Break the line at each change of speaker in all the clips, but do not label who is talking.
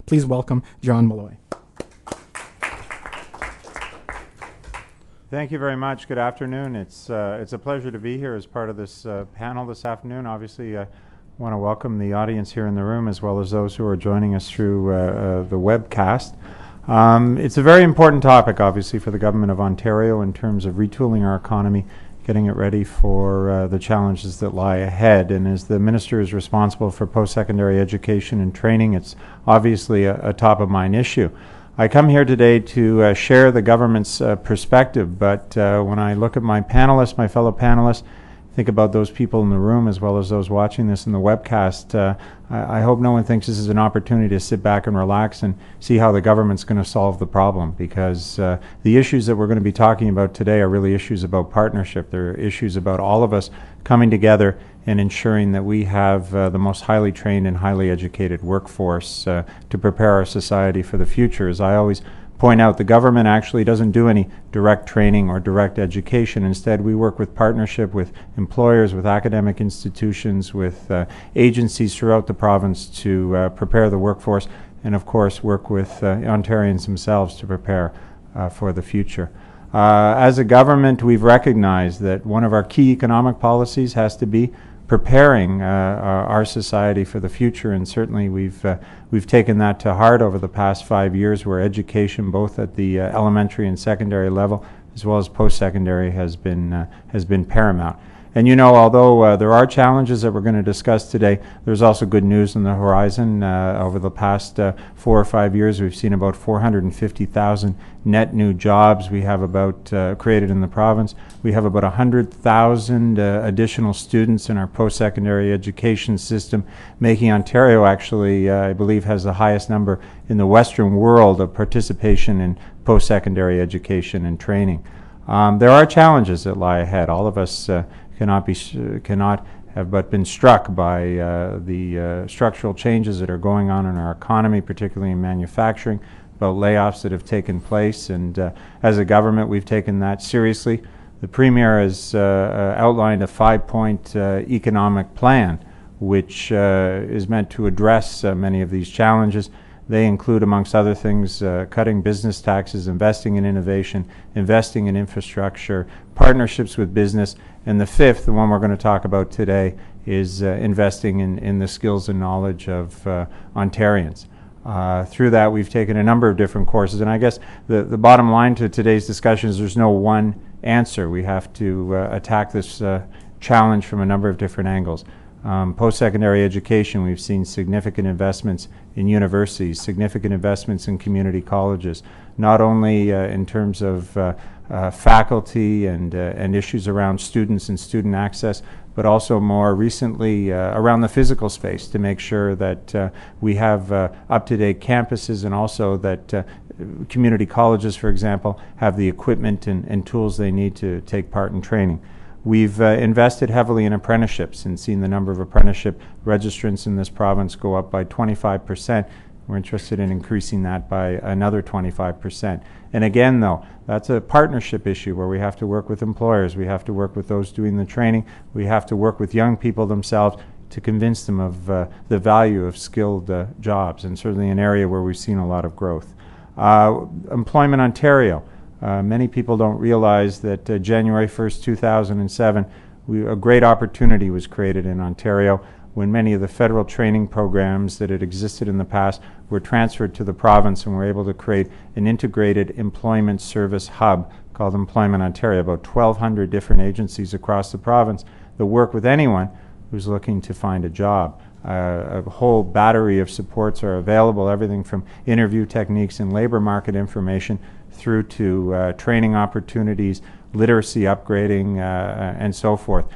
Please welcome John Milloy.
Thank you very much. Good afternoon. It's a pleasure to be here as part of this panel this afternoon. Obviously, I want to welcome the audience here in the room as well as those who are joining us through the webcast. It's a very important topic, obviously, for the Government of Ontario in terms of retooling our economy, getting it ready for the challenges that lie ahead. And as the Minister is responsible for post-secondary education and training, it's obviously a top-of-mind issue. I come here today to share the government's perspective, but when I look at my panelists, my fellow panelists, think about those people in the room as well as those watching this in the webcast, I hope no one thinks this is an opportunity to sit back and relax and see how the government's going to solve the problem, because the issues that we're going to be talking about today are really issues about partnership. They're issues about all of us coming together and ensuring that we have the most highly trained and highly educated workforce to prepare our society for the future. As I always point out, the government actually doesn't do any direct training or direct education. Instead, we work with partnership with employers, with academic institutions, with agencies throughout the province to prepare the workforce, and of course work with Ontarians themselves to prepare for the future. As a government, we've recognized that one of our key economic policies has to be preparing our society for the future, and certainly we've taken that to heart over the past 5 years, where education, both at the elementary and secondary level, as well as post-secondary, has been paramount. And you know, although there are challenges that we're going to discuss today, there's also good news on the horizon. Over the past 4 or 5 years, we've seen about 450,000 net new jobs we have created in the province. We have about 100,000 additional students in our post-secondary education system, making Ontario actually, I believe, has the highest number in the Western world of participation in post-secondary education and training. There are challenges that lie ahead. All of us cannot have but been struck by the structural changes that are going on in our economy, particularly in manufacturing, about layoffs that have taken place, and as a government we've taken that seriously. The Premier has outlined a 5-point economic plan which is meant to address many of these challenges. They include, amongst other things, cutting business taxes, investing in innovation, investing in infrastructure, partnerships with business, and the fifth, the one we're going to talk about today, is investing in the skills and knowledge of Ontarians. Through that, we've taken a number of different courses, and I guess the bottom line to today's discussion is there's no one answer. We have to attack this challenge from a number of different angles. Post-secondary education, we've seen significant investments in universities, significant investments in community colleges, not only in terms of faculty and issues around students and student access, but also more recently around the physical space to make sure that we have up-to-date campuses, and also that community colleges, for example, have the equipment and tools they need to take part in training. We've invested heavily in apprenticeships and seen the number of apprenticeship registrants in this province go up by 25%. We're interested in increasing that by another 25%. And again, though, that's a partnership issue where we have to work with employers, we have to work with those doing the training, we have to work with young people themselves to convince them of the value of skilled jobs, and certainly an area where we've seen a lot of growth. Employment Ontario. Many people don't realize that January 1st, 2007, a great opportunity was created in Ontario when many of the federal training programs that had existed in the past were transferred to the province, and were able to create an integrated employment service hub called Employment Ontario. About 1,200 different agencies across the province that work with anyone who's looking to find a job. A whole battery of supports are available, everything from interview techniques and labor market information through to training opportunities, literacy upgrading, and so forth.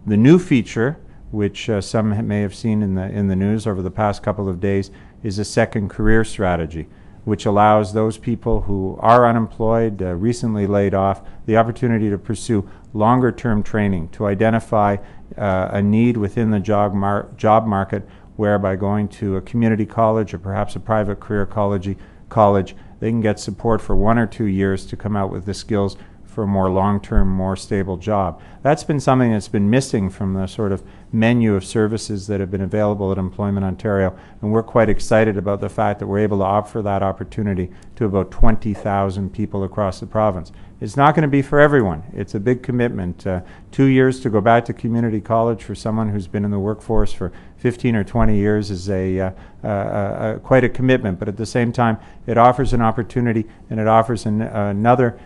The new feature, which some may have seen in the news over the past couple of days, is a second career strategy, which allows those people who are unemployed, recently laid off, the opportunity to pursue longer-term training, to identify a need within the job market, where by going to a community college or perhaps a private career college, they can get support for 1 or 2 years to come out with the skills for a more long-term, more stable job. That's been something that's been missing from the sort of menu of services that have been available at Employment Ontario, and we're quite excited about the fact that we're able to offer that opportunity to about 20,000 people across the province. It's not going to be for everyone. It's a big commitment. 2 years to go back to community college for someone who's been in the workforce for 15 or 20 years is quite a commitment, but at the same time it offers an opportunity, and it offers another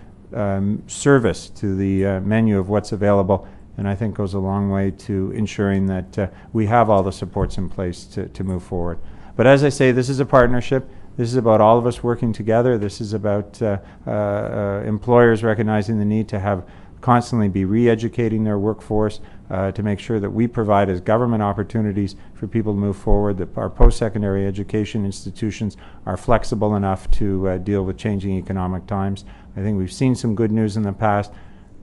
service to the menu of what's available, and I think goes a long way to ensuring that we have all the supports in place to move forward. But as I say, this is a partnership. This is about all of us working together. This is about employers recognizing the need to constantly be re-educating their workforce to make sure that we provide as government opportunities for people to move forward, that our post-secondary education institutions are flexible enough to deal with changing economic times. I think we've seen some good news in the past.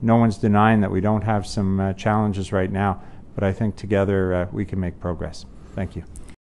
No one's denying that we don't have some challenges right now, but I think together we can make progress. Thank you.